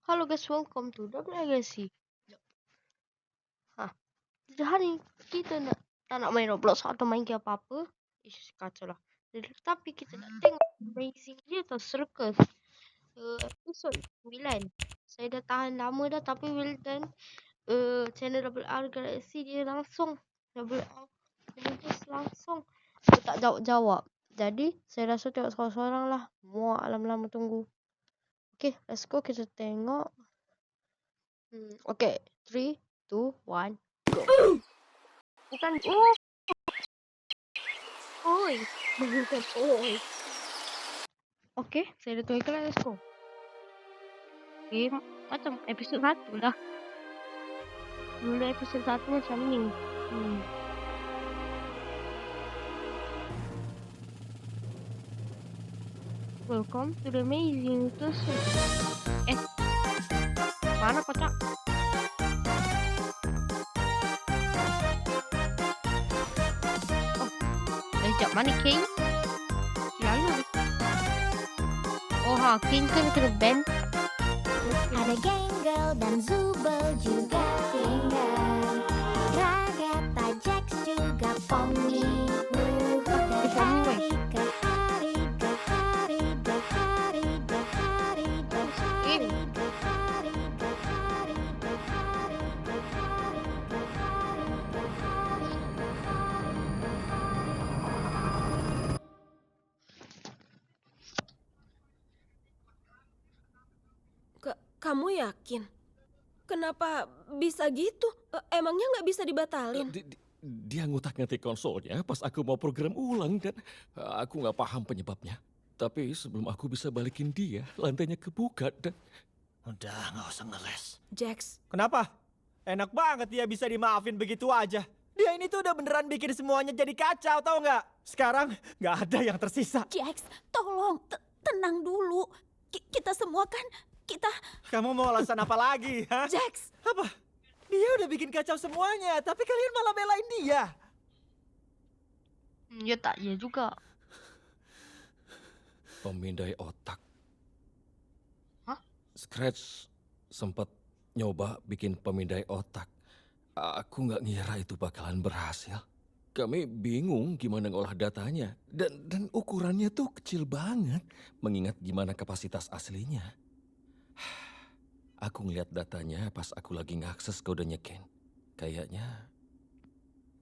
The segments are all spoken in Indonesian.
Halo guys, welcome to Double Legacy. Hah, hari kita tak nak main Roblox atau main game apa-apa. Ish, kacau lah. Tapi kita nak tengok Amazing dia atau Circus. Episod 9. Saya dah tahan lama dah, tapi Wilton channel Double R Galaxy dia langsung Double R Galaxy langsung dia tak jawab-jawab. Jadi saya rasa tengok seorang-seorang lah. Muak lama-lama tunggu. Okay, let's go, kita tengok. Okay, 3, 2, 1, go. Bukan, oi. Bukan, oi. Okay, saya dah tunggu iklan, let's go. Okay, macam episod 1 lah. Mula episod 1 macam ni. Welcome to the amazing Tusuk. Mana kocak? Oh, sekejap, mana King? Lalu. Oh, King kan kena band. Ada Gangle dan Zubel juga tinggal. Ragetta Jax juga Pomni. Dari hari ke hari, ke hari, ke hari, ke hari, ke hari, ke hari, ke hari, ke hari, ke hari, ke hari, ke hari. Kamu yakin? Kenapa bisa gitu? Emangnya nggak bisa dibatalin? Dia ngutak-ngatik konsolnya pas aku mau program ulang dan aku nggak paham penyebabnya. Tapi sebelum aku bisa balikin dia, lantainya kebuka dan... Udah, nggak usah ngeles. Jax, Kenapa? Enak banget dia bisa dimaafin begitu aja. Dia ini tuh udah beneran bikin semuanya jadi kacau, tau nggak? Sekarang nggak ada yang tersisa. Jax, tolong tenang dulu. Kita semua kan kita. Kamu mau alasan apa lagi, hah? Jax, Apa? Dia udah bikin kacau semuanya, tapi kalian malah belain dia. Ya tak, ya juga. Pemindai otak. Hah? Scratch sempat nyoba bikin pemindai otak. Aku nggak ngira itu bakalan berhasil. Kami bingung gimana ngolah datanya. Dan ukurannya tuh kecil banget. Mengingat gimana kapasitas aslinya. Aku ngeliat datanya pas aku lagi ngakses kodenya Kane. Kayaknya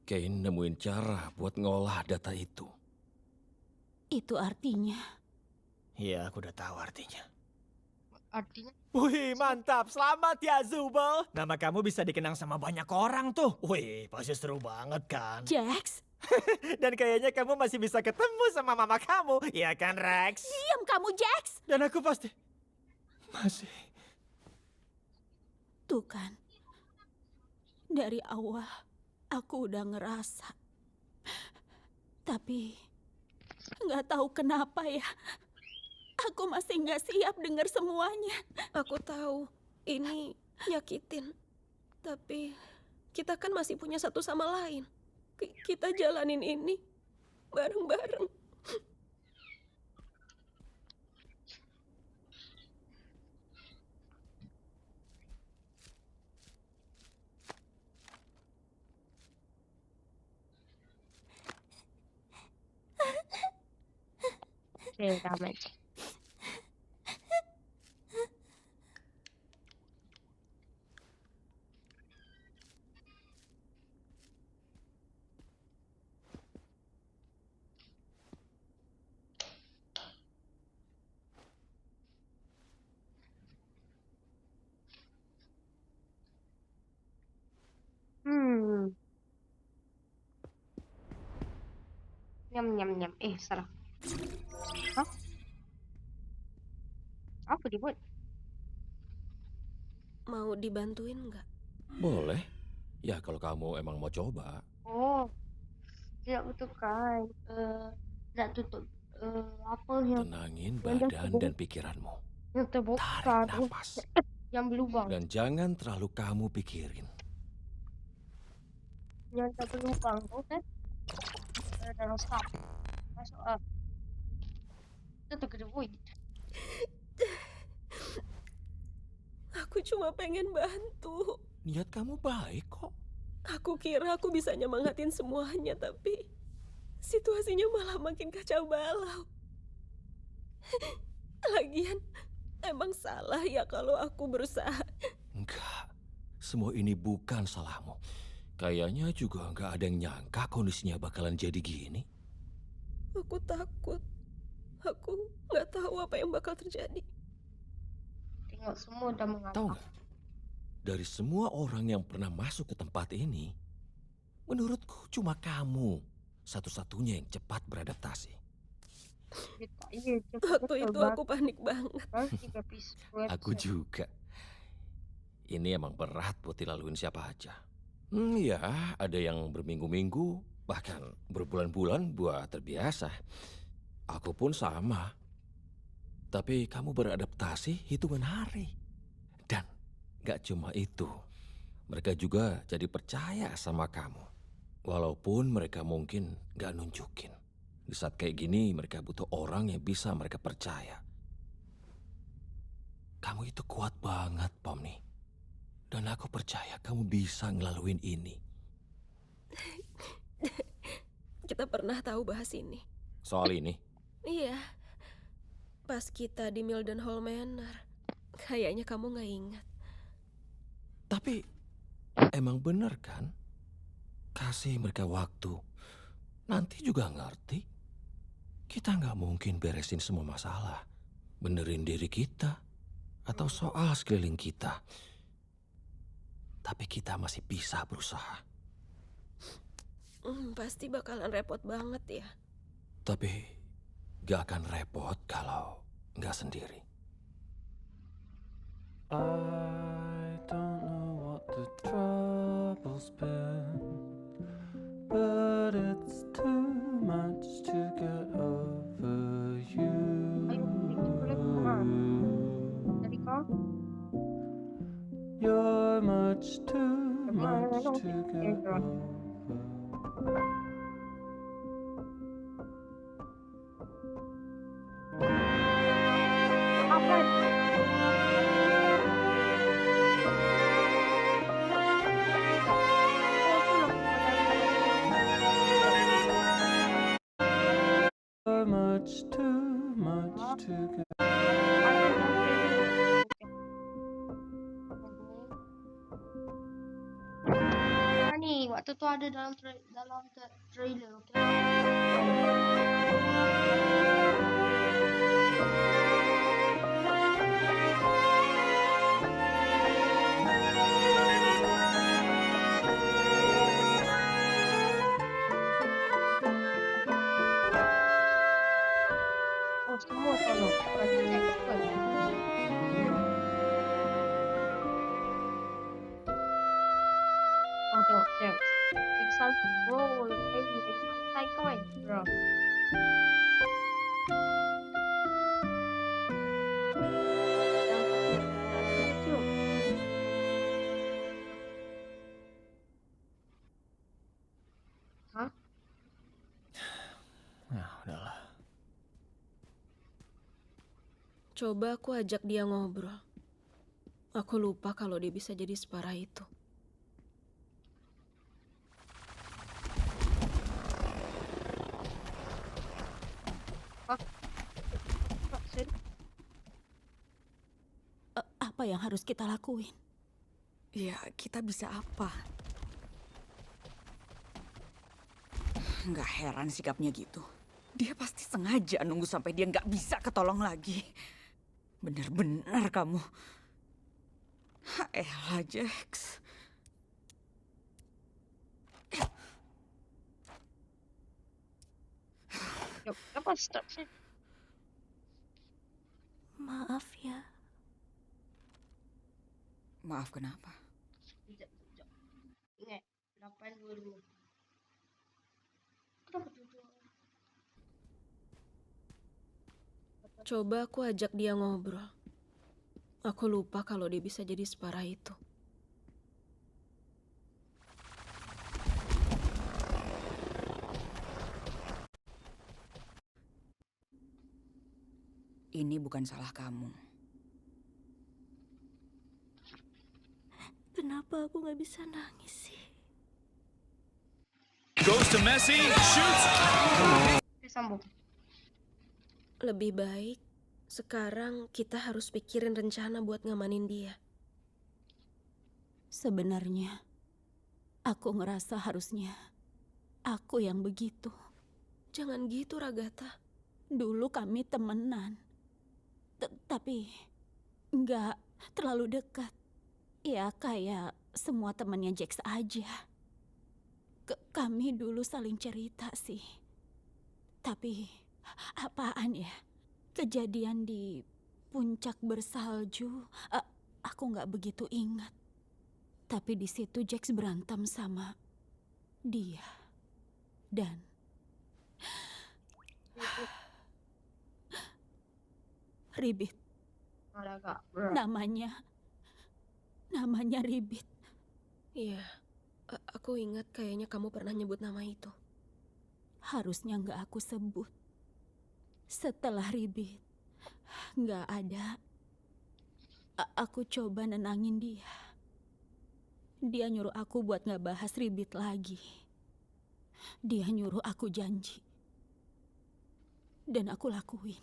Kane nemuin cara buat ngolah data itu. Itu artinya. Iya, aku udah tahu artinya. Artinya, Wih, mantap. Selamat ya, Zubel. Nama kamu bisa dikenang sama banyak orang tuh. Wih, pasti seru banget kan? Jax, Dan kayaknya kamu masih bisa ketemu sama mama kamu. Iya kan, Rex? diam kamu, Jax. Dan aku pasti masih... Tuh kan, dari awal aku udah ngerasa. Tapi nggak tahu kenapa ya. Aku masih nggak siap dengar semuanya. aku tahu ini nyakitin. Tapi kita kan masih punya satu sama lain. Kita jalanin ini bareng-bareng. saya damai. Nyam. Salah. Hah? Apa dibuat? Mau dibantuin nggak? Boleh. Ya kalau kamu emang mau coba. Oh, tidak betul kan. Nak tutup apa yang Tenangin Yang dah badan dan pikiranmu. terbuka. Tarik napas. Yang berlubang. Dan jangan terlalu kamu pikirin. Yang tak berlubang tu kan. Dalam stop. Masuk up. Itu tu kena void. cuma pengen bantu. Niat kamu baik kok. Aku kira aku bisa nyemangatin semuanya, tapi situasinya malah makin kacau balau. Lagian, emang salah ya kalau aku berusaha. Enggak, semua ini bukan salahmu. Kayaknya juga nggak ada yang nyangka kondisinya bakalan jadi gini. Aku takut. Aku nggak tahu apa yang bakal terjadi. Tengok semua udah Tahu mengatakan. nggak? Dari semua orang yang pernah masuk ke tempat ini, menurutku cuma kamu satu-satunya yang cepat beradaptasi. Iya, Waktu itu aku panik banget. Aku juga. Ini emang berat buat dilaluin siapa aja. Ya, ada yang berminggu-minggu, bahkan berbulan-bulan buat terbiasa. Aku pun sama. Tapi kamu beradaptasi hitungan hari. Dan gak cuma itu, mereka juga jadi percaya sama kamu. Walaupun mereka mungkin gak nunjukin. Di saat kayak gini mereka butuh orang yang bisa mereka percaya. Kamu itu kuat banget, Pomni. Dan aku percaya kamu bisa ngelaluin ini. Kita pernah tahu bahas ini. Soal ini, Iya. Pas kita di Mildenhall Manor. Kayaknya kamu nggak ingat. tapi emang bener kan? Kasih mereka waktu. Nanti juga ngerti. Kita nggak mungkin beresin semua masalah. Benerin diri kita. Atau soal sekeliling kita. Tapi kita masih bisa berusaha. Pasti bakalan repot banget ya. Tapi gak akan repot kalau nggak sendiri. I don't know what the trouble's been, but it's too much to get over you. Dari kau, You're much too much to get over. apa? You're much too much to get. Nih, waktu itu ada dalam trailer, oke? Oh, semua tolong. Berarti Jack juga ya? Oh, tengok, Jack. Pixar bro, lagi santai kau bro. Lucu. Hah? Nah, udahlah. Coba aku ajak dia ngobrol. Aku lupa kalau dia bisa jadi separah itu. Apa yang harus kita lakuin? Ya, kita bisa apa? Nggak heran sikapnya gitu. Dia pasti sengaja nunggu sampai dia nggak bisa ketolong lagi. Bener-bener kamu. Elah, Jax. Yuk, apa start sih? Maaf ya. Maaf, kenapa? Sekejap. Ingat, 825. Kenapa duduk? Coba aku ajak dia ngobrol. Aku lupa kalau dia bisa jadi separah itu. Ini bukan salah kamu. Kenapa aku nggak bisa nangis sih? Goes to Messi, shoots. Oke, sambung. Lebih baik sekarang kita harus pikirin rencana buat ngamanin dia. Sebenarnya, aku ngerasa harusnya aku yang begitu. Jangan gitu, Ragatha. Dulu kami temenan. Tapi nggak terlalu dekat. Ya kayak semua temannya Jax aja. Kami dulu saling cerita sih. Tapi apaan ya? Kejadian di puncak bersalju, aku nggak begitu ingat. Tapi di situ Jax berantem sama dia. Dan Ribit. Ada Kak. Berat. Namanya Ribit. Iya, aku ingat kayaknya kamu pernah nyebut nama itu. Harusnya nggak aku sebut. Setelah Ribit nggak ada, aku coba nenangin dia. Dia nyuruh aku buat nggak bahas Ribit lagi. Dia nyuruh aku janji. Dan aku lakuin.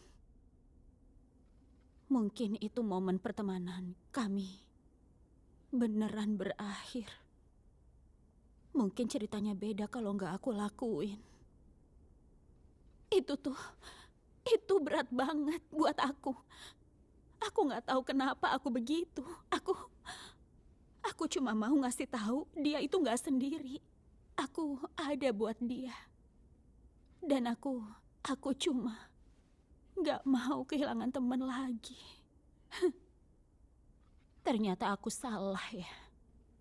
Mungkin itu momen pertemanan kami beneran berakhir. Mungkin ceritanya beda kalau nggak aku lakuin. Itu berat banget buat aku. Aku nggak tahu kenapa aku begitu. Aku cuma mau ngasih tahu dia itu nggak sendiri. Aku ada buat dia. Dan aku cuma nggak mau kehilangan teman lagi. Ternyata aku salah ya.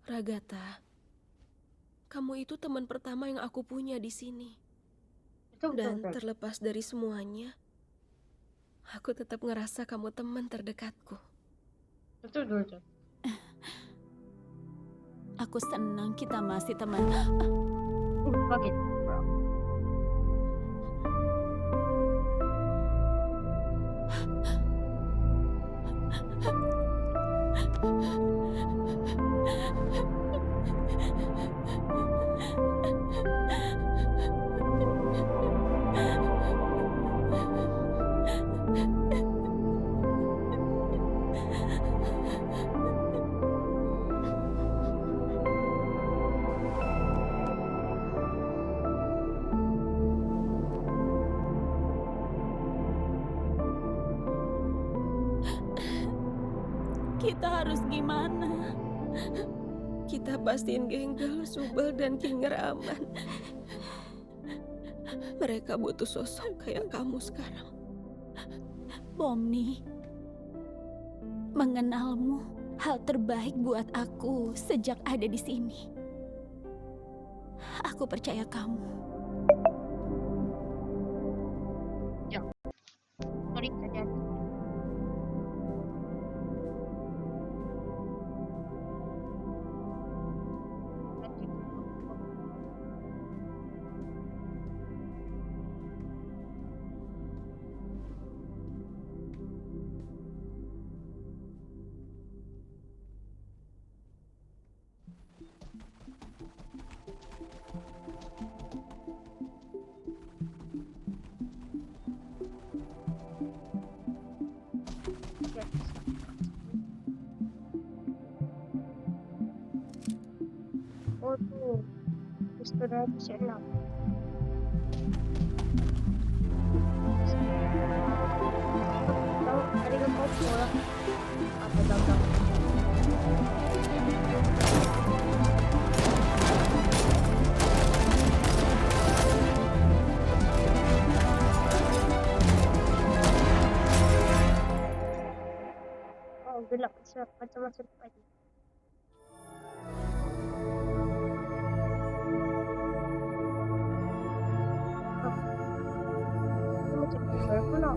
Ragatha, kamu itu teman pertama yang aku punya di sini. Itu Dan betul. terlepas dari semuanya, aku tetap ngerasa kamu teman terdekatku. Betul. Aku senang kita masih teman. Kaget. Kita harus gimana? Kita pastiin Genggel, Subal, dan Kinger aman. Mereka butuh sosok kayak kamu sekarang. Pomni, mengenalmu hal terbaik buat aku sejak ada di sini. Aku percaya kamu. Sorry saja. Oh tuh, sudah bisa 6. Tahu tadi kan kau bola apa gagal? Oh gelap, macam masuk lagi. Macam berapa?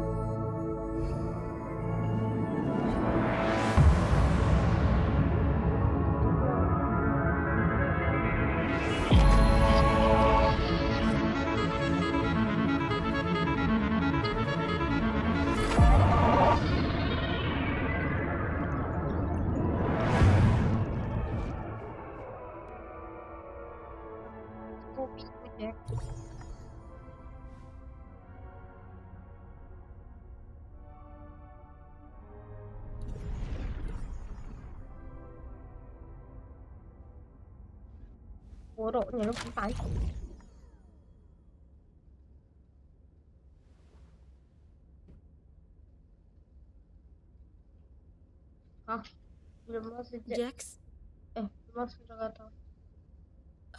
Boroknya lu tai. Hah? Belum masuk Jack. Jax, Belum masuk Jakarta.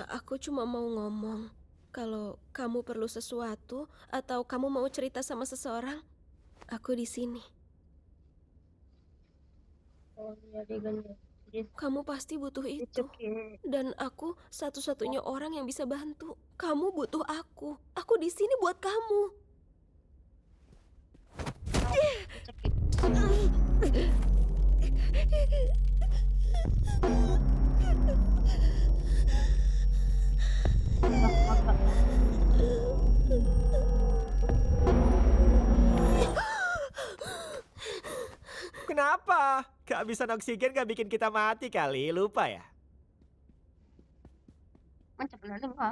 aku cuma mau ngomong. Kalau kamu perlu sesuatu atau kamu mau cerita sama seseorang, aku di sini. Oh iya adegannya. Kamu pasti butuh It's itu. okay. Dan aku satu-satunya orang yang bisa bantu. Kamu butuh aku. Aku di sini buat kamu. It's okay. Kenapa? Kehabisan oksigen gak bikin kita mati kali, lupa ya? Macam mana ha?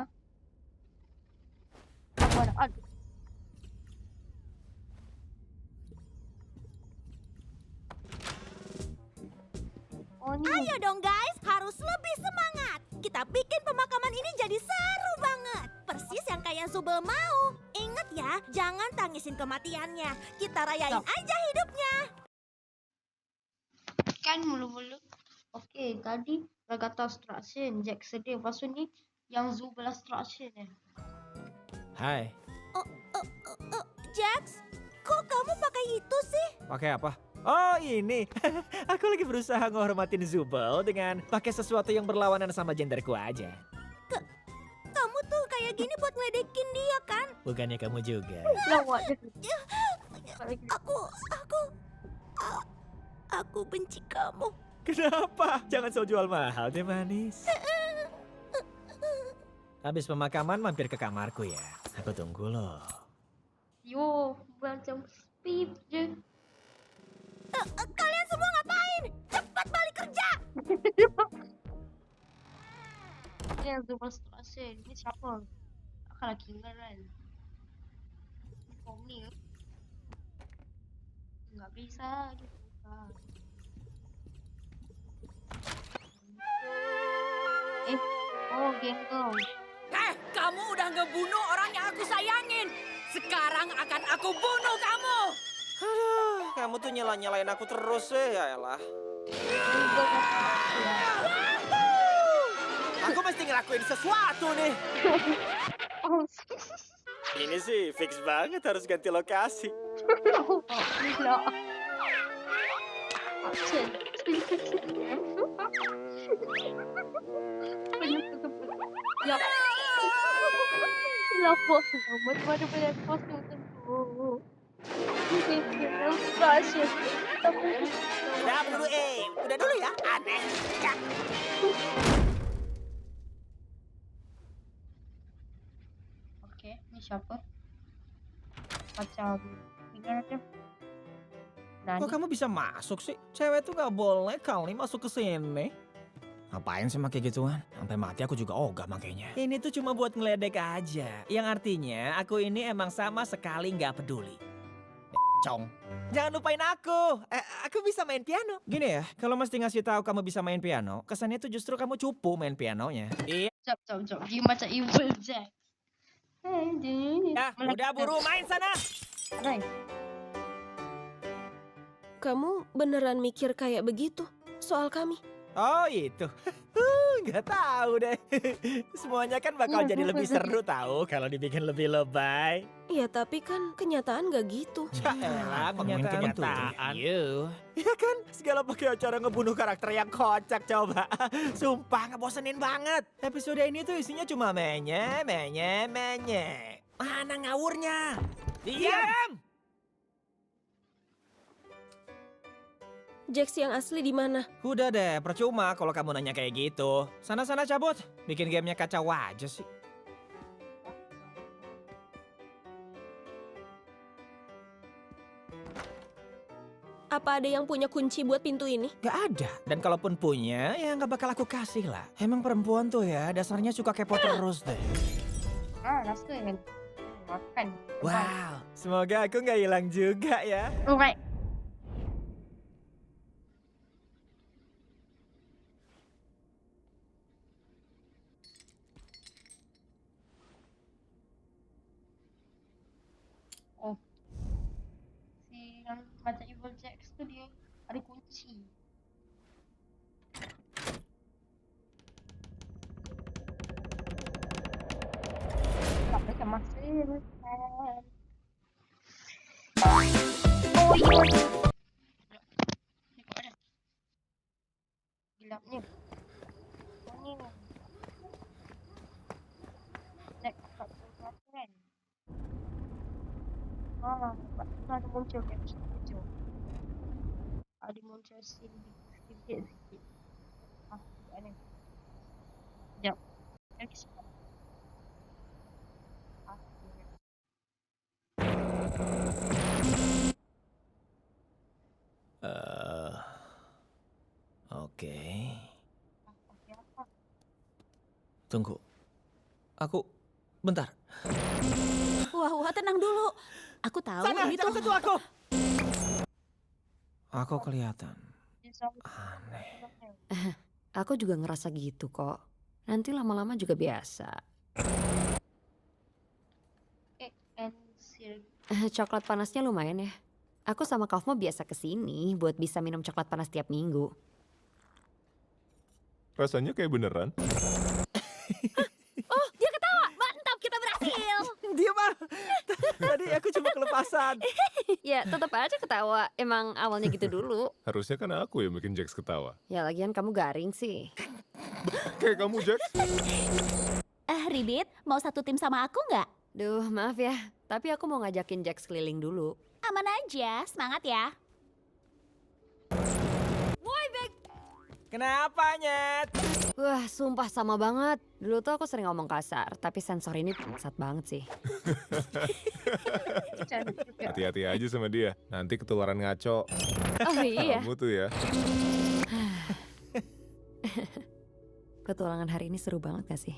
Aku ada aduh. Oh ini Ayo dong guys, harus lebih semangat. Kita bikin pemakaman ini jadi seru banget. Persis yang kayak Zubel mau. Ingat ya, jangan tangisin kematiannya. Kita rayain aja hidupnya. kan mulu-mulu. Oke, tadi Ragata Struction, Jack sedih. Lepas tu ni yang Zubel Struction Hai, Jax, kok kamu pakai itu sih? pakai apa? Oh ini, aku lagi berusaha ngehormatin Zubel dengan pakai sesuatu yang berlawanan sama genderku aja. Kamu tuh kayak gini buat ngeledekin dia kan? Bukannya kamu juga. Lawak dia. Aku benci kamu. Kenapa? Jangan sok jual mahal deh manis. Habis pemakaman mampir ke kamarku ya. Aku tunggu loh. Yo, macam speed je. Kalian semua ngapain? Cepat balik kerja! Ini yang Zubel Struction. Ini siapa? Akan lagi kan? Form ni. Nggak bisa gitu kan. Oh gengkel. Kamu udah ngebunuh orang yang aku sayangin. Sekarang akan aku bunuh kamu. Aduh, kamu tuh nyalain aku terus ya elah. Aku mesti ngelakuin sesuatu nih. Oh, Ini sih fix banget harus ganti lokasi. gila. Action. Ya. Kenapa? Mana banyak kostum tentu. Action. Udah dulu ya, aneh. Ya. Oke, ini siapa? Macam gimana dia? Kok kamu bisa masuk sih? Cewek tuh gak boleh kali masuk ke sini. Ngapain sih pakai gituan? Sampai mati aku juga ogah makainya. Ini tuh cuma buat ngeledek aja. Yang artinya aku ini emang sama sekali nggak peduli. Cong. Jangan lupain aku. Aku bisa main piano. Gini ya, kalau mesti ngasih tahu kamu bisa main piano, kesannya tuh justru kamu cupu main pianonya. Iya. Jom. Dia macam evil Jack. Ya, udah buru main sana. Right. Kamu beneran mikir kayak begitu soal kami? Oh itu. Nggak tahu deh. Semuanya kan bakal jadi lebih seru tahu kalau dibikin lebih lebay. Ya tapi kan kenyataan gak gitu. Yaelah, kenyataan. Iya kan, segala pakai acara ngebunuh karakter yang kocak coba. Sumpah ngebosenin banget. Episode ini tuh isinya cuma menye. Mana ngawurnya? Diam! Jax yang asli di mana? Udah deh, percuma kalau kamu nanya kayak gitu. Sana-sana cabut, bikin gamenya kacau aja sih. Apa ada yang punya kunci buat pintu ini? Gak ada, dan kalaupun punya, ya gak bakal aku kasih lah. Emang perempuan tuh ya, dasarnya suka kepo terus deh. Rasa yang makan. Wow, semoga aku gak hilang juga ya. Alright. yang macam Evil Jax tu dia ada kunci. Tak macam masa kan. Oh iya. Tengok dah. Gelapnya. Oh ni. Nak kat belakang kan. Lepas tu ada muncul caption hijau. Ada muncul scene sikit. Sekejap ni. Sekejap. Lagi sekejap. Oke. Okey apa? Tunggu. Bentar. Wah, tenang dulu. Aku tahu ini tuh. sentuh aku. Aku kelihatan Dia selalu aneh. Aku juga ngerasa gitu kok. Nanti lama-lama juga biasa. and silk. Coklat panasnya lumayan ya. Aku sama Kaufmo biasa kesini buat bisa minum coklat panas tiap minggu. Rasanya kayak beneran. Oh, dia ketawa. Mantap, kita berhasil. Diam ah. Tadi aku cuma kelepasan. Ya tetap aja ketawa. Emang awalnya gitu dulu. Harusnya kan aku yang bikin Jax ketawa. Ya lagian kamu garing sih. Kayak kamu, Jax. Ribit, mau satu tim sama aku nggak? Duh maaf ya. Tapi aku mau ngajakin Jax keliling dulu. Aman aja, semangat ya. Kenapa, Nyet? Wah sumpah sama banget. Dulu tuh aku sering ngomong kasar. Tapi sensor ini bangsat banget sih. Cantik juga. Hati-hati aja sama dia. Nanti ketularan ngaco. Oh iya. Kamu tuh ya. Petualangan hari ini seru banget gak sih?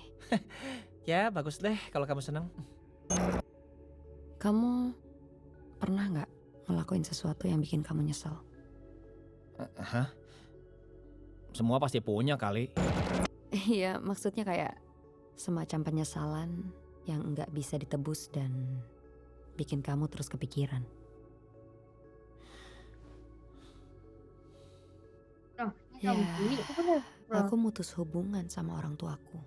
Ya bagus deh kalau kamu senang. Kamu pernah nggak ngelakuin sesuatu yang bikin kamu nyesel? Hah? Semua pasti punya kali. Iya, maksudnya kayak semacam penyesalan yang nggak bisa ditebus dan bikin kamu terus kepikiran. Oh, ni kamu bunyi apa benar? Aku mutus hubungan sama orang tuaku.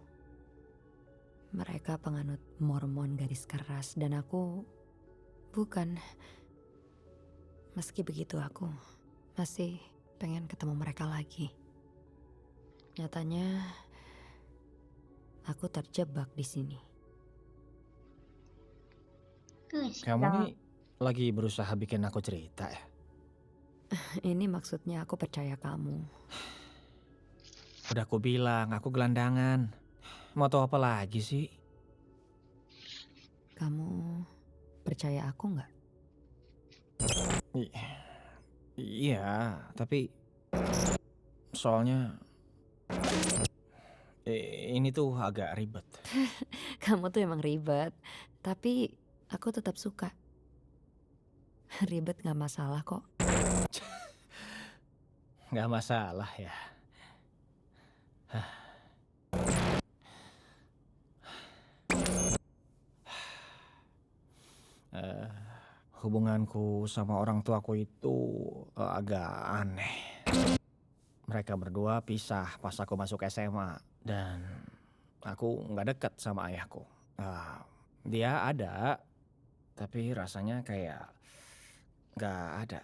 Mereka penganut Mormon garis keras dan aku bukan. Meski begitu aku masih pengen ketemu mereka lagi. Nyatanya aku terjebak di sini. Kamu nih lagi berusaha bikin aku cerita ya? Ini maksudnya aku percaya kamu. Udah aku bilang, aku gelandangan. Mau tahu apa lagi sih? Kamu percaya aku nggak? Iya, tapi soalnya ini tuh agak ribet. Kamu tuh emang ribet, tapi aku tetap suka. Ribet nggak masalah kok. Nggak masalah ya. Hubunganku sama orang tuaku itu agak aneh. Mereka berdua pisah pas aku masuk SMA dan aku nggak dekat sama ayahku. Dia ada, tapi rasanya kayak nggak ada.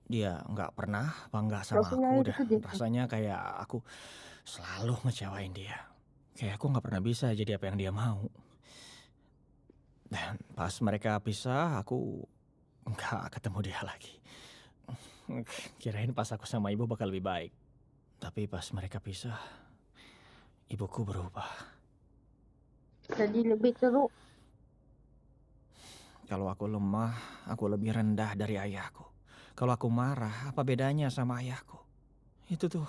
Dia nggak pernah bangga sama aku dan rasanya kayak aku selalu ngecewain dia. Kayak aku nggak pernah bisa jadi apa yang dia mau. Dan pas mereka pisah, aku nggak ketemu dia lagi. Kirain pas aku sama ibu bakal lebih baik. Tapi pas mereka pisah, ibuku berubah. Jadi lebih teruk. Kalau aku lemah, aku lebih rendah dari ayahku. Kalau aku marah, apa bedanya sama ayahku? Itu tuh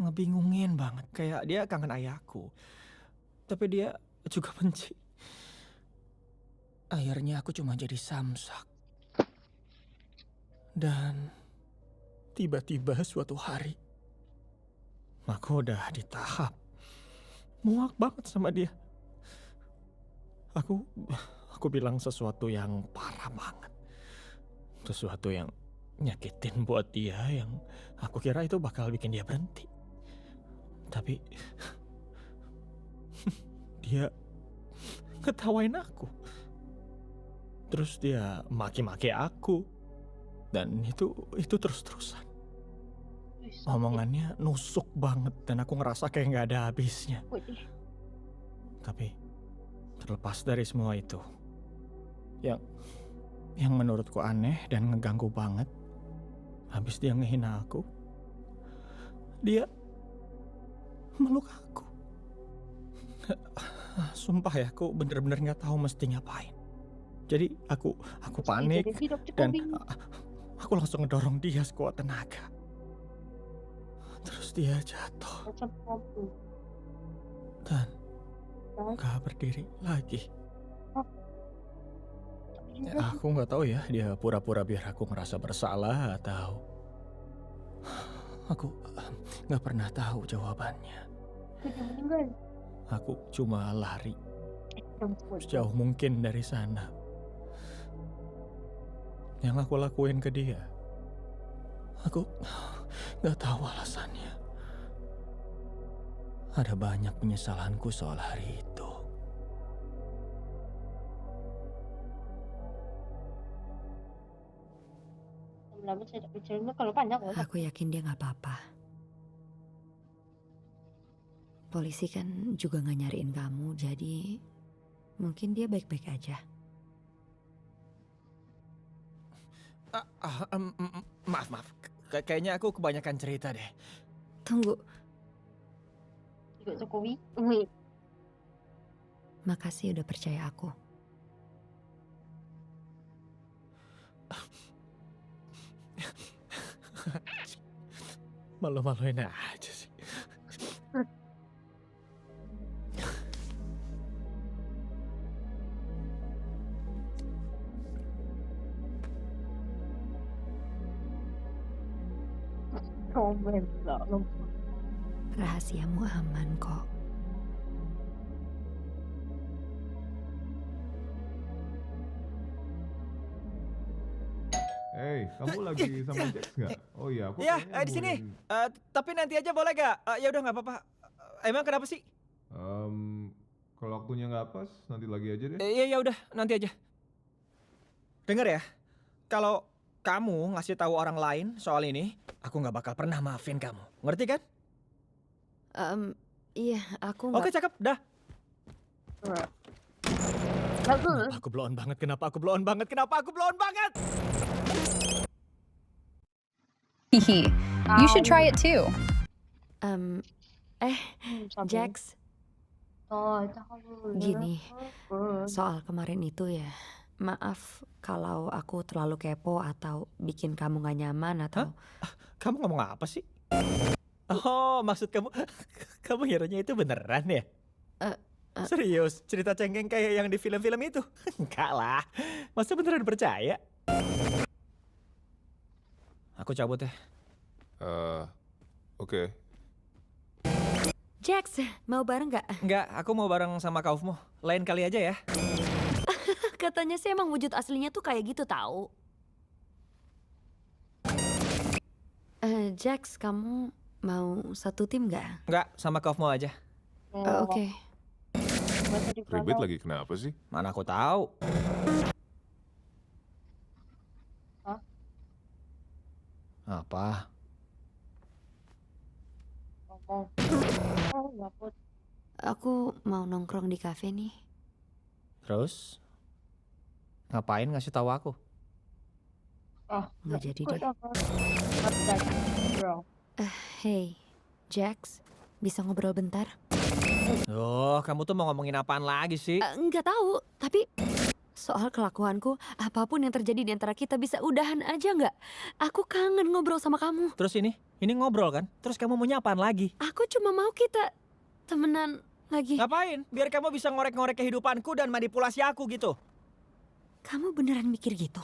ngebingungin banget. Kayak dia kangen ayahku. Tapi dia juga benci. Akhirnya aku cuma jadi samsak. Dan tiba-tiba suatu hari, aku udah di tahap muak banget sama dia. Aku bilang sesuatu yang parah banget. sesuatu yang nyakitin buat dia, yang aku kira itu bakal bikin dia berhenti. Tapi dia ketawain aku. Terus dia maki-maki aku. Dan itu terus-terusan. Omongannya nusuk banget dan aku ngerasa kayak gak ada habisnya. Tapi terlepas dari semua itu, yang menurutku aneh dan ngeganggu banget, habis dia ngehina aku, dia meluk aku. Sumpah ya, aku bener-bener gak tahu mesti ngapain. Jadi aku panik dan aku langsung ngedorong dia sekuat tenaga. Terus dia jatuh dan gak berdiri lagi. Aku nggak tahu ya, dia pura-pura biar aku merasa bersalah atau aku nggak pernah tahu jawabannya. Aku cuma lari sejauh mungkin dari sana. Yang aku lakuin ke dia, aku nggak tahu alasannya. Ada banyak penyesalanku soal hari itu. Aku yakin dia nggak apa-apa. Polisi kan juga nggak nyariin kamu, jadi mungkin dia baik-baik aja. Maaf. Kayaknya aku kebanyakan cerita deh. Tunggu. Makasih udah percaya aku. Malu-maluin aja sih. Rahasiamu aman kok. Hey, kamu lagi sama Jax nggak? Oh iya, aku Iya, kayaknya di sini. boleh- Tapi nanti aja boleh gak? Ya udah nggak apa-apa. Emang kenapa sih? Kalau waktunya nggak pas, nanti lagi aja deh. Iya ya udah, nanti aja. Dengar ya, kalau kamu ngasih tahu orang lain soal ini, aku nggak bakal pernah maafin kamu. Ngerti kan? Iya, aku nggak. Oke, cakep, dah. Aku blow on banget. Kenapa aku blow on banget? Hehe. You should try it too. Jax, gini, soal kemarin itu ya, maaf kalau aku terlalu kepo atau bikin kamu gak nyaman atau... Kamu ngomong apa sih? Oh, maksud kamu hero-nya itu beneran ya? Serius, cerita cengeng kayak yang di film-film itu? Enggak lah, masa beneran percaya? Aku cabut ya. Oke. Jax, mau bareng gak? Enggak, aku mau bareng sama Kaufmo. Lain kali aja ya. Katanya sih emang wujud aslinya tuh kayak gitu tahu. Jax, kamu mau satu tim gak? Enggak, sama Kaufmo aja. Oke. Ribet lagi kenapa sih? Mana aku tahu. Apa? Aku mau nongkrong di kafe nih. Terus? Ngapain ngasih tahu aku? Nggak jadi deh. Hey, Jax, bisa ngobrol bentar? Oh, kamu tuh mau ngomongin apaan lagi sih? Nggak tahu, tapi soal kelakuanku, apapun yang terjadi di antara kita bisa udahan aja nggak? Aku kangen ngobrol sama kamu. Terus ini ngobrol kan? Terus kamu maunya apaan lagi? Aku cuma mau kita temenan lagi. Ngapain? Biar kamu bisa ngorek-ngorek kehidupanku dan manipulasi aku gitu. Kamu beneran mikir gitu?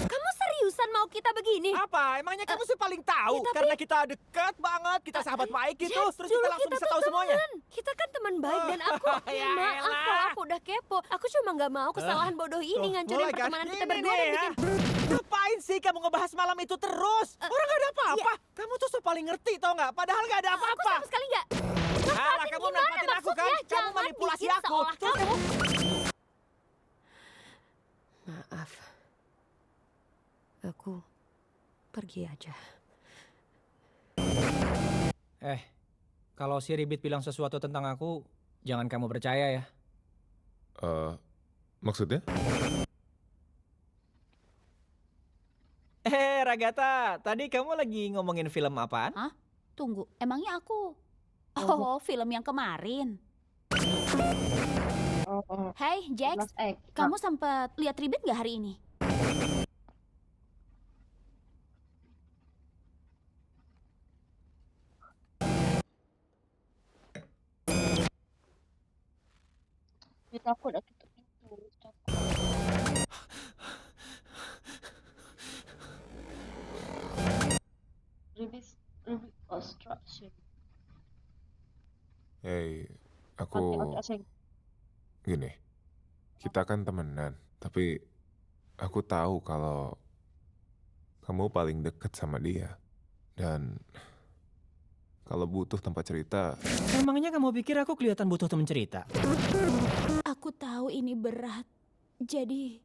Kamu serius alasan mau kita begini? Apa? Emangnya kamu sih paling tahu? tapi- Karena kita dekat banget, kita sahabat baik gitu. Jax, Terus dulu kita langsung kita bisa tuh tahu semuanya. temen. Kita kan teman baik dan aku Ya maaf elah. kalau aku udah kepo. Aku cuma nggak mau kesalahan bodoh ini Tuh, ngancurin mulai kan? pertemanan kita Ini berdua nih, dan ya. bikin Ngapain sih kamu ngebahas malam itu terus? Orang gak ada apa-apa. Kamu tuh so paling ngerti tau gak? Padahal gak ada Aku apa-apa. sama sekali nggak. Alah, kamu Gimana manfaatin aku kan? maksudnya? Kamu Jangan manipulasi bikin aku. seolah Terus kamu... Maaf. Aku pergi aja. Kalau si Ribit bilang sesuatu tentang aku, jangan kamu percaya ya. Maksudnya? Ragata, tadi kamu lagi ngomongin film apaan? Hah? Tunggu, emangnya aku? Oh, film yang kemarin. Hai, Jax. Kamu sempat lihat Ribet nggak hari ini? Takut aku tutup pintu. Ribis construction. Hey, Oke, aku asing. gini. Kita kan temenan, tapi aku tahu kalau kamu paling deket sama dia. Dan kalau butuh tempat cerita, Emangnya kamu pikir aku kelihatan butuh temen cerita? Aku tahu ini berat. Jadi,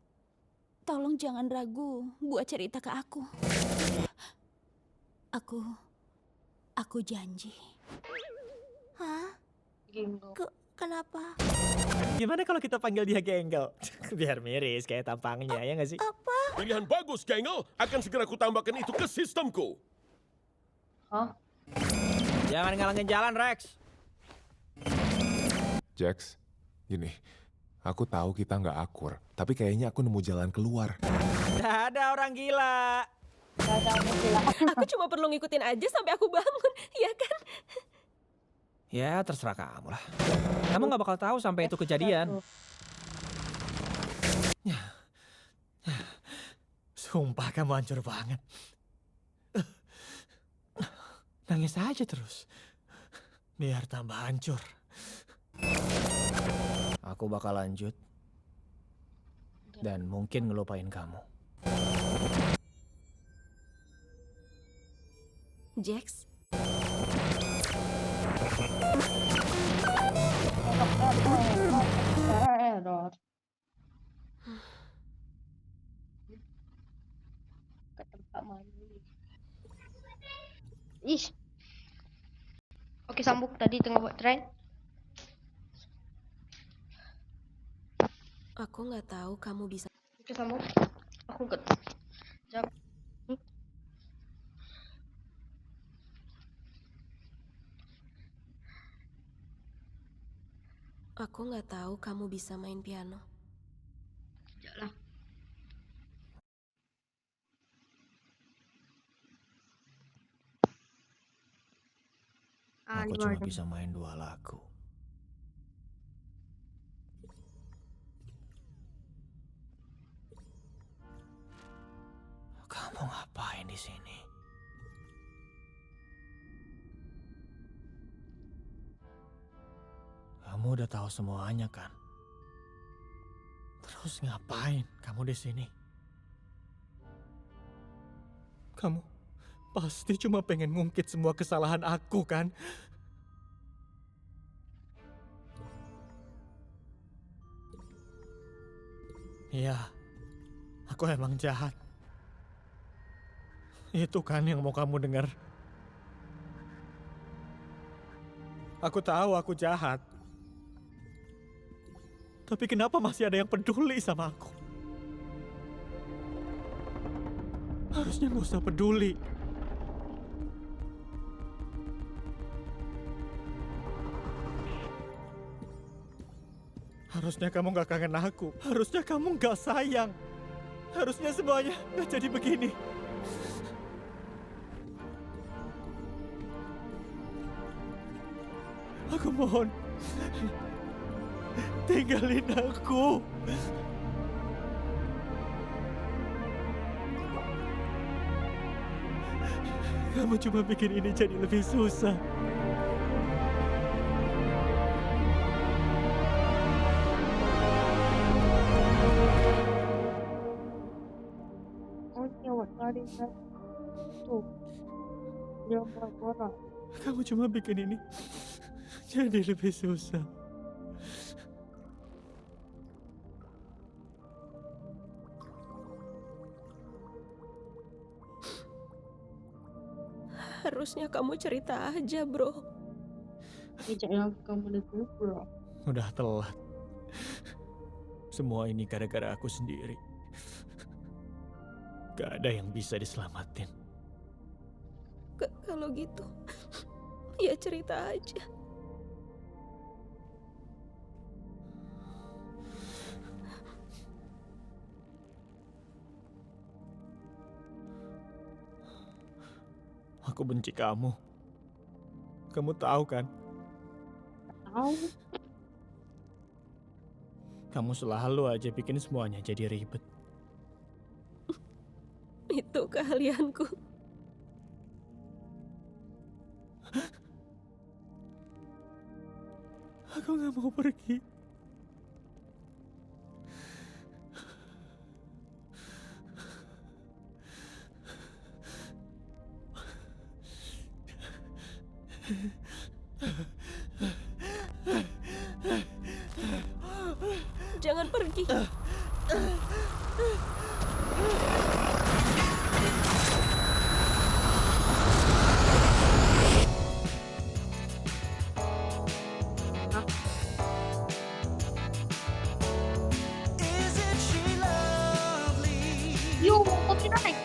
tolong jangan ragu buat cerita ke aku. Aku janji. Hah? Kenapa? Gimana kalau kita panggil dia Genggel? Biar miris kayak tampangnya, ya nggak sih? Pilihan bagus, Gengel. Akan segera kutambahkan itu ke sistemku. Jangan ngalangin jalan, Rex. Jax, gini. Aku tahu kita nggak akur, tapi kayaknya aku nemu jalan keluar. Ada orang gila. Aku cuma perlu ngikutin aja sampai aku bangun, ya kan? Ya, terserah kamu lah. Kamu nggak bakal tahu sampai itu kejadian. Sumpah kamu hancur banget. Nangis aja terus. Biar tambah hancur. Aku bakal lanjut. Dan mungkin ngelupain kamu. Jax, Error. Ke tempat mandi. Ish. Oke, sambung tadi tengah buat tren. aku nggak tahu kamu bisa. Oke, sambung. Aku ke jam. Aku nggak tahu kamu bisa main piano. Tidak lah. Aku cuma bisa main 2 lagu. Kamu ngapain di sini? Kamu udah tahu semuanya kan? Terus ngapain kamu di sini? Kamu pasti cuma pengen ngungkit semua kesalahan aku kan? Iya, aku emang jahat. Itu kan yang mau kamu dengar. Aku tahu aku jahat. Tapi kenapa masih ada yang peduli sama aku? Harusnya gak usah peduli. Harusnya kamu gak kangen aku. Harusnya kamu gak sayang. Harusnya semuanya gak jadi begini. Aku mohon, tinggalin aku. Kamu cuma bikin ini jadi lebih susah. Kamu cuma bikin ini jadi lebih susah. Harusnya kamu cerita aja, bro. Udah telat. Semua ini gara-gara aku sendiri. Gak ada yang bisa diselamatin. Kalau gitu, ya cerita aja. Aku benci kamu. Kamu tahu kan? Tahu. Kamu selalu aja bikin semuanya jadi ribet. Itu keahlianku. Aku gak mau pergi. Jangan pergi. Yuk, kok kita naik?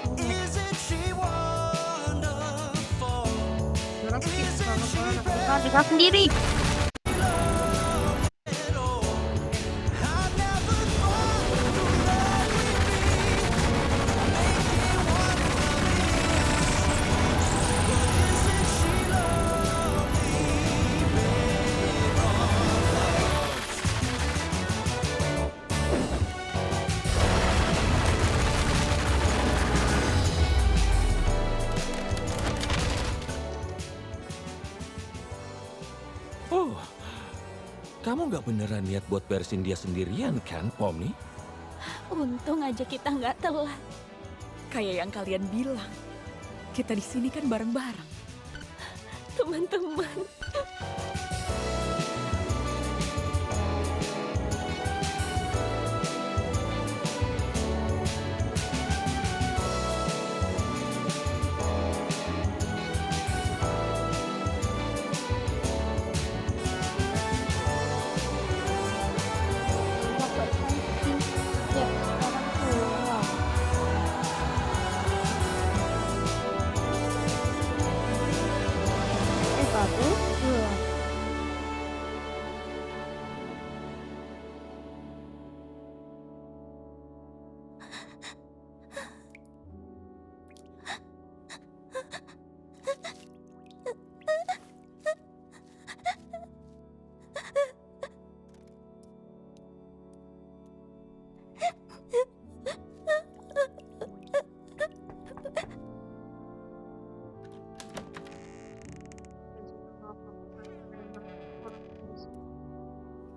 Kenapa kita dengar sendiri? Oh, kamu nggak beneran niat buat beresin dia sendirian kan, Pomni? Untung aja kita nggak telat. Kayak yang kalian bilang, kita di sini kan bareng-bareng. Teman-teman.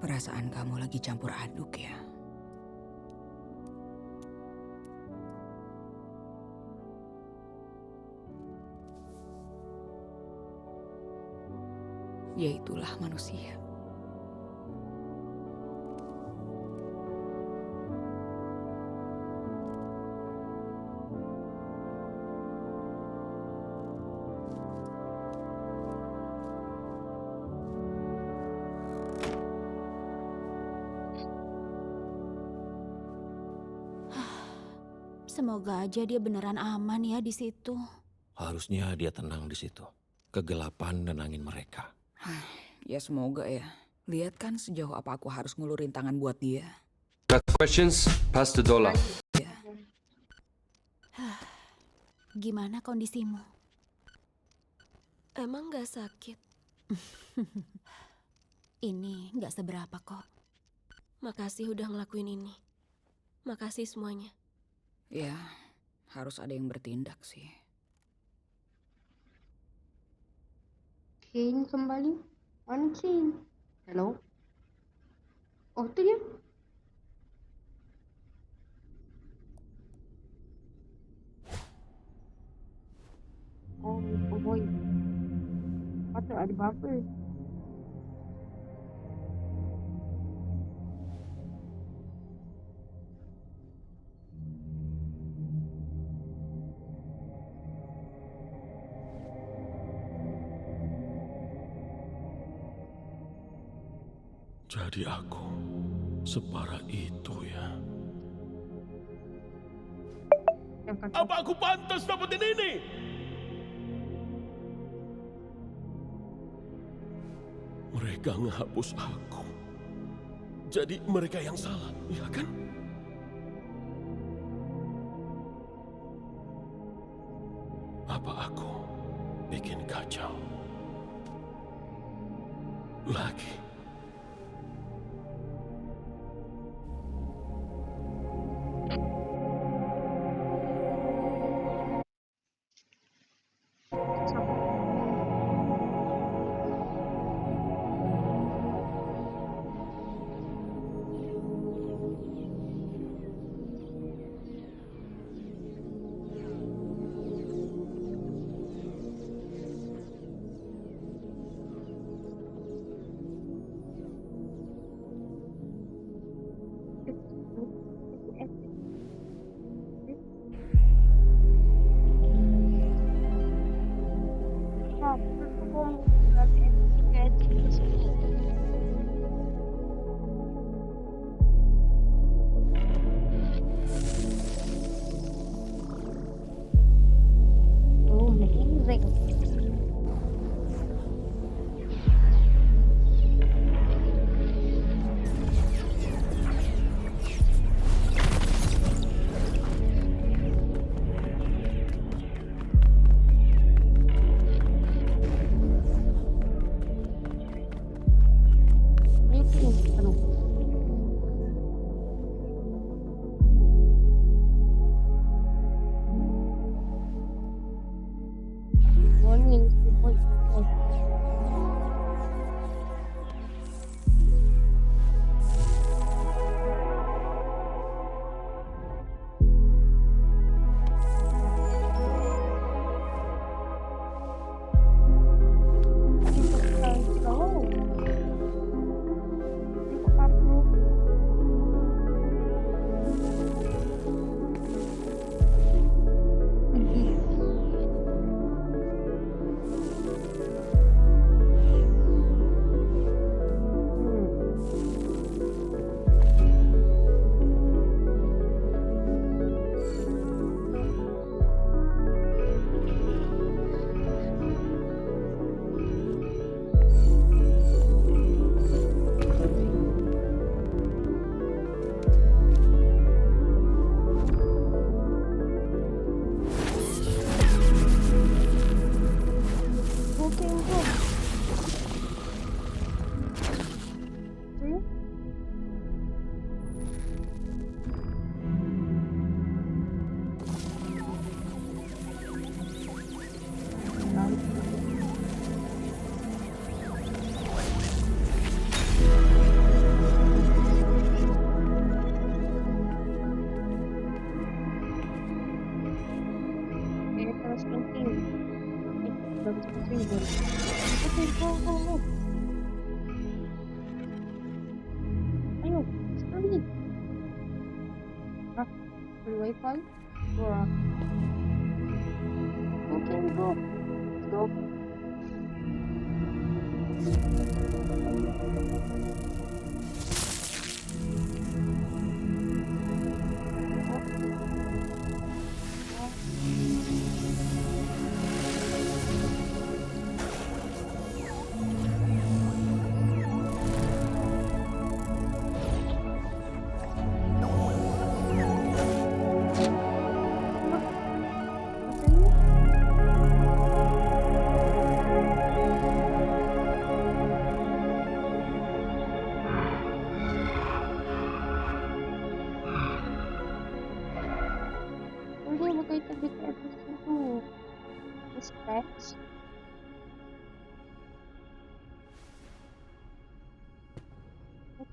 Perasaan kamu lagi campur aduk ya. Ya itulah manusia. Semoga aja dia beneran aman ya di situ. Harusnya dia tenang di situ. Kegelapan nenangin mereka. Ya semoga ya. Lihat kan sejauh apa aku harus ngulurin tangan buat dia. Got questions? Pass the dollar. Gimana kondisimu? Emang gak sakit? Ini gak seberapa kok. Makasih udah ngelakuin ini. Makasih semuanya. Ya, harus ada yang bertindak sih. Shane kembali. Mana Shane? Hello? Oh, itu dia. Oh, boy. Patut ada bubble. Jadi aku separah itu ya. Apa aku pantas dapetin ini? Mereka ngehapus aku. Jadi mereka yang salah, ya kan? Apa aku bikin kacau lagi? Ayo, sekali. Beli wifi? Wah. Oke, bro. Stop.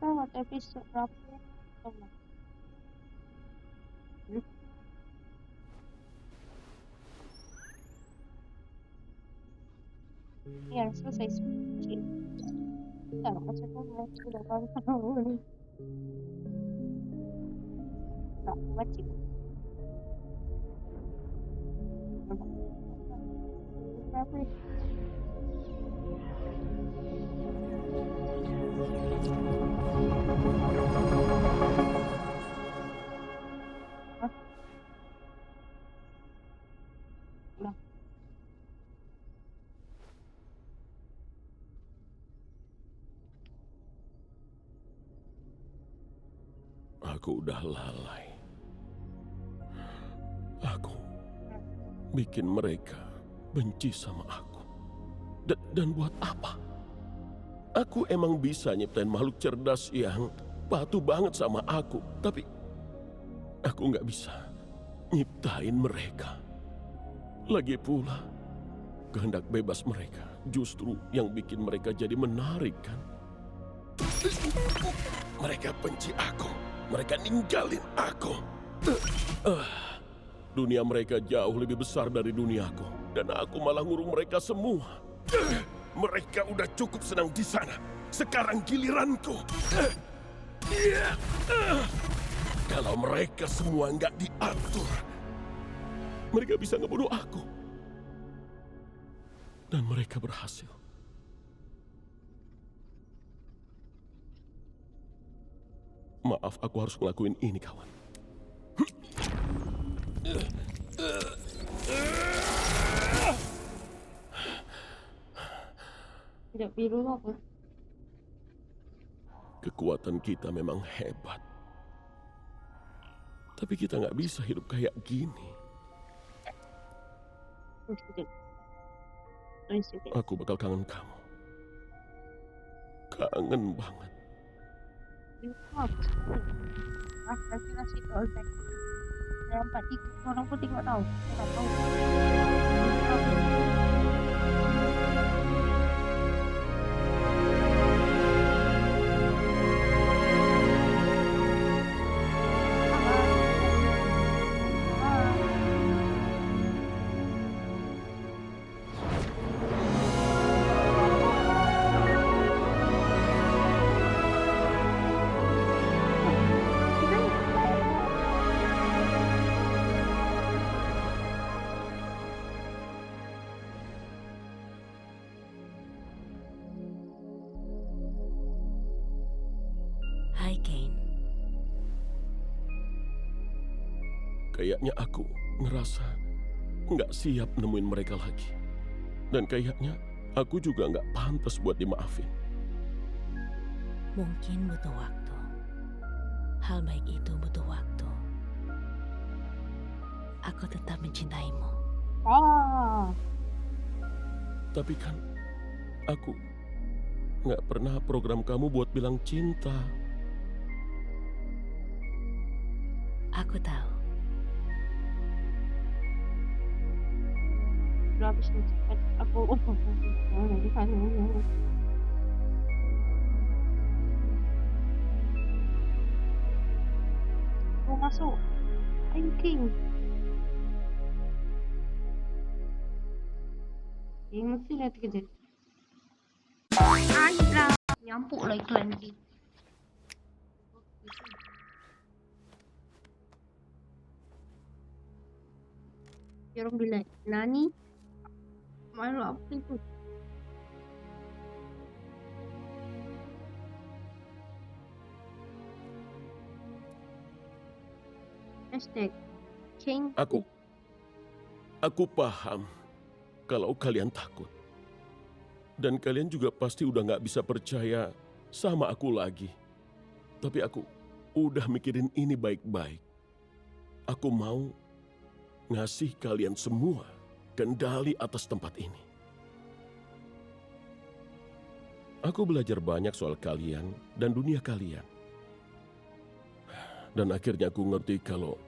tahu episode berapa. Ya, selesai sedikit. Ntar maksudnya sudah tahu nih. Tak wajib. Berapa? Nah. Aku udah lalai. Aku bikin mereka benci sama aku. Dan buat apa? Aku emang bisa nyiptain makhluk cerdas yang patuh banget sama aku. Tapi aku nggak bisa nyiptain mereka. Lagi pula, kehendak bebas mereka justru yang bikin mereka jadi menarik kan? Mereka benci aku. Mereka ninggalin aku. Dunia mereka jauh lebih besar dari duniaku. Dan aku malah ngurung mereka semua. Mereka udah cukup senang di sana. Sekarang giliranku. Kalau mereka semua nggak diatur, mereka bisa ngebunuh aku. Dan mereka berhasil. Maaf, aku harus ngelakuin ini, kawan. Tidak biru apa? Kekuatan kita memang hebat. Tapi kita nggak bisa hidup kayak gini. Aku bakal kangen kamu. Kangen banget. Nasi toltek. Yang tadi orang putih nggak tahu. Nggak tahu. Hai, Kane. Kayaknya aku ngerasa nggak siap nemuin mereka lagi. Dan kayaknya aku juga nggak pantas buat dimaafin. Mungkin butuh waktu. Hal baik itu butuh waktu. Aku tetap mencintaimu. Tapi kan aku nggak pernah program kamu buat bilang cinta. Aku tahu. Udah habis aku mau masuk. Ayo King. Ini mesti lihat gitu. Ayolah, nyampuk lah iklan di. Orang bilang, Nani? Malu apa itu? Hashtag King. Aku paham kalau kalian takut. Dan kalian juga pasti udah nggak bisa percaya sama aku lagi. Tapi aku udah mikirin ini baik-baik. Aku mau ngasih kalian semua kendali atas tempat ini. Aku belajar banyak soal kalian dan dunia kalian. Dan akhirnya aku ngerti kalau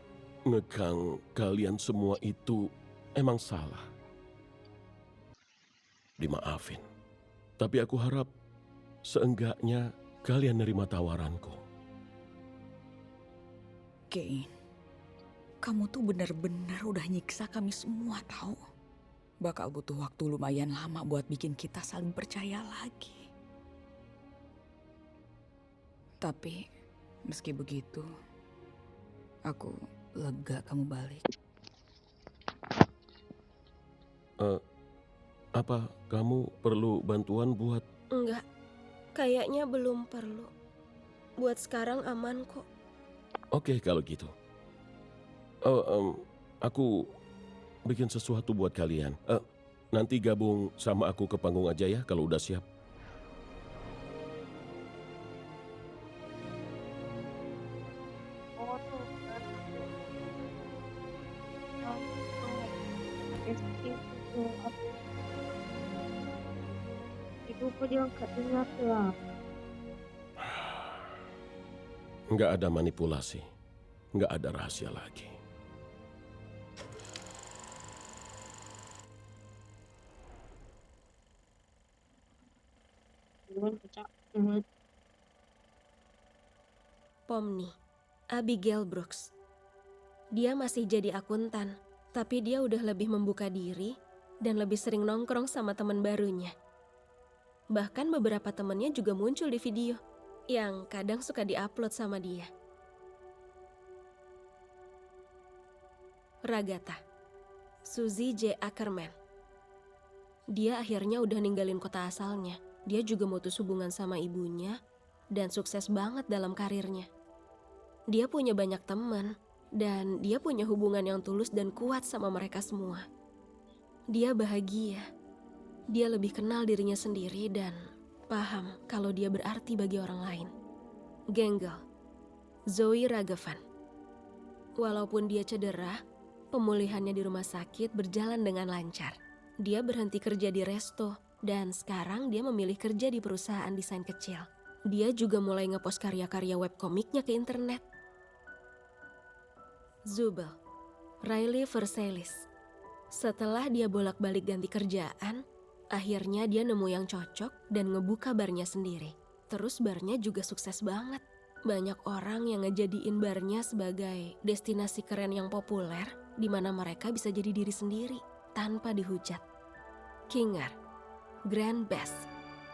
ngekang kalian semua itu emang salah. Dimaafin. Tapi aku harap seenggaknya kalian nerima tawaranku. Kane, kamu tuh bener-bener udah nyiksa kami semua tahu. Bakal butuh waktu lumayan lama buat bikin kita saling percaya lagi. Tapi meski begitu, aku lega kamu balik. Apa kamu perlu bantuan buat... Enggak, kayaknya belum perlu. Buat sekarang aman kok. Oke kalau gitu. Aku bikin sesuatu buat kalian. Nanti gabung sama aku ke panggung aja ya kalau udah siap. Itu kok dia angkat dengar lah. Nggak ada manipulasi. Nggak ada rahasia lagi. Pomni, Abigail Brooks. Dia masih jadi akuntan, tapi dia udah lebih membuka diri dan lebih sering nongkrong sama teman barunya. Bahkan beberapa temannya juga muncul di video yang kadang suka diupload sama dia. Ragata, Suzy J. Ackerman. Dia akhirnya udah ninggalin kota asalnya. Dia juga mutus hubungan sama ibunya dan sukses banget dalam karirnya. Dia punya banyak teman dan dia punya hubungan yang tulus dan kuat sama mereka semua. Dia bahagia. Dia lebih kenal dirinya sendiri dan paham kalau dia berarti bagi orang lain. Gangle, Zoe Ragavan. Walaupun dia cedera, pemulihannya di rumah sakit berjalan dengan lancar. Dia berhenti kerja di resto dan sekarang dia memilih kerja di perusahaan desain kecil. Dia juga mulai ngepost karya-karya webkomiknya ke internet. Zubel, Riley Versailles. Setelah dia bolak-balik ganti kerjaan, akhirnya dia nemu yang cocok dan ngebuka barnya sendiri. Terus barnya juga sukses banget. Banyak orang yang ngejadiin barnya sebagai destinasi keren yang populer di mana mereka bisa jadi diri sendiri tanpa dihujat. Kingar, Grand Best.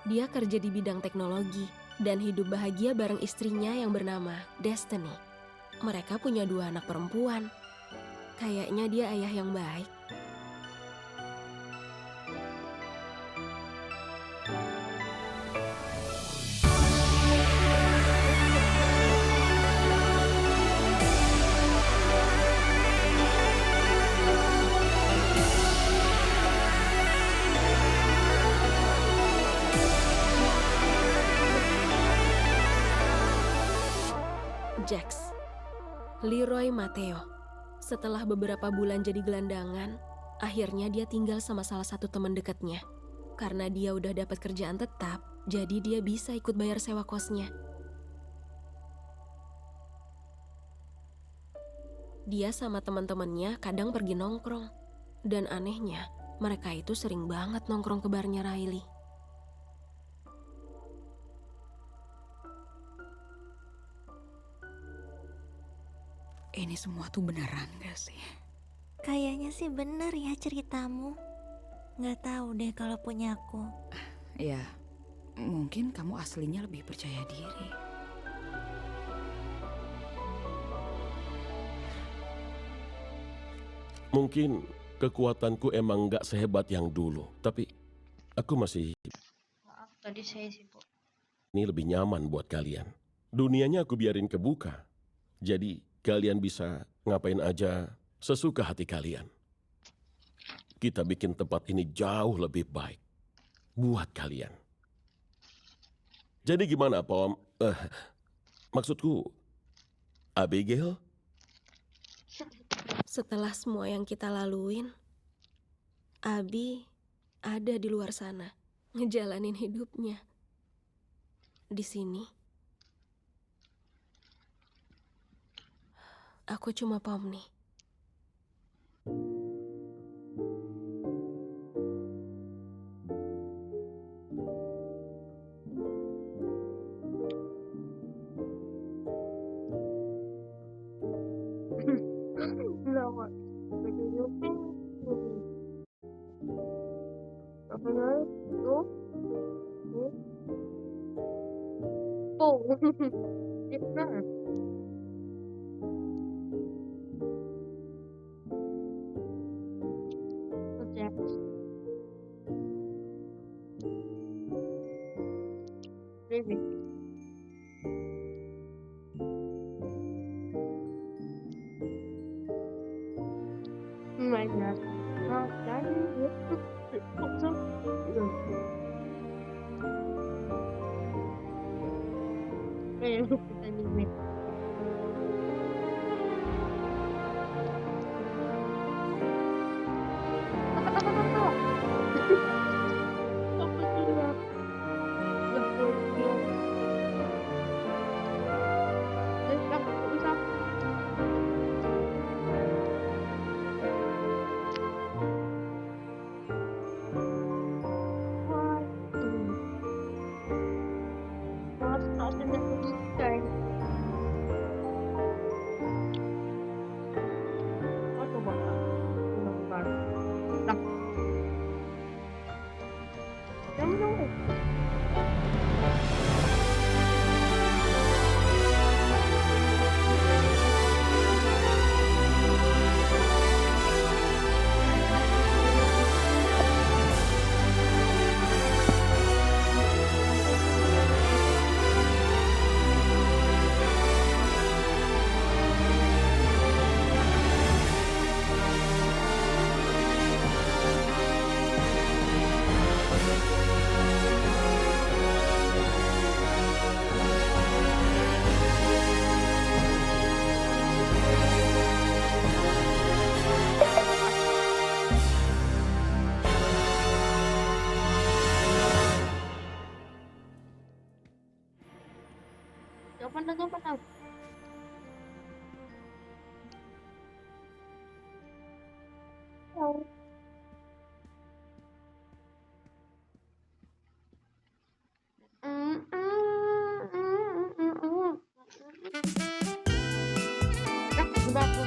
Dia kerja di bidang teknologi dan hidup bahagia bareng istrinya yang bernama Destiny. Mereka punya 2 anak perempuan. Kayaknya dia ayah yang baik. Jax, Leroy Mateo. Setelah beberapa bulan jadi gelandangan, akhirnya dia tinggal sama salah satu teman dekatnya. Karena dia udah dapat kerjaan tetap, jadi dia bisa ikut bayar sewa kosnya. Dia sama teman-temannya kadang pergi nongkrong. Dan anehnya, mereka itu sering banget nongkrong ke barnya Riley. Ini semua tuh beneran gak sih? Kayaknya sih bener ya ceritamu. Nggak tahu deh kalau punya aku. Ya, mungkin kamu aslinya lebih percaya diri. Mungkin kekuatanku emang gak sehebat yang dulu. Tapi aku masih... Maaf, tadi saya sibuk. Ini lebih nyaman buat kalian. Dunianya aku biarin kebuka. Jadi kalian bisa ngapain aja sesuka hati kalian. Kita bikin tempat ini jauh lebih baik buat kalian. Jadi gimana, Pom? Maksudku, Abigail? Setelah semua yang kita laluin, Abi ada di luar sana, ngejalanin hidupnya. Di sini, aku cuma Pomni. Tuh. Tuh. Heeh. Jack. Really? Oh my God. Not daddy. Ayan, anime. Apa sila? Nag-work. Wait lang, usap. What? Tapos na nag-weekend. Ano ba ka? Ano ba? Lang. Dami na ako. Jawaban na. Oh. Udah aku.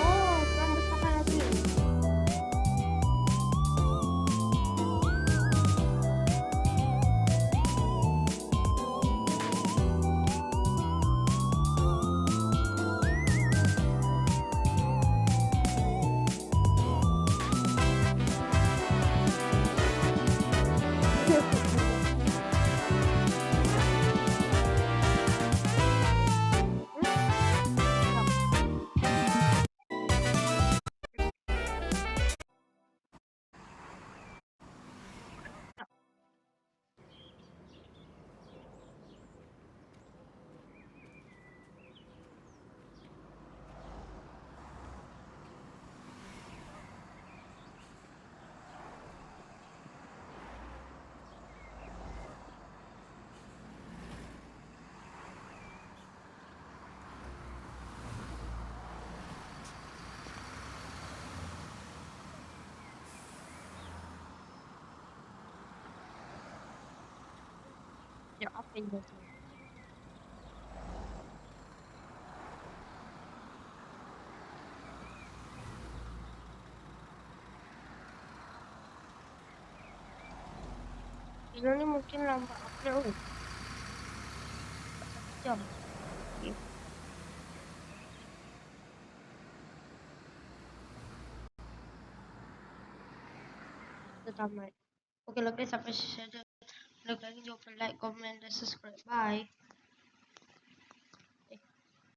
Oh, kamu besar lagi. Ya apa ini? Ini mungkin lambat upload. Jam. Tamat. Oke, sampai sini saja. Like, jangan lupa like, comment, dan subscribe. Bye.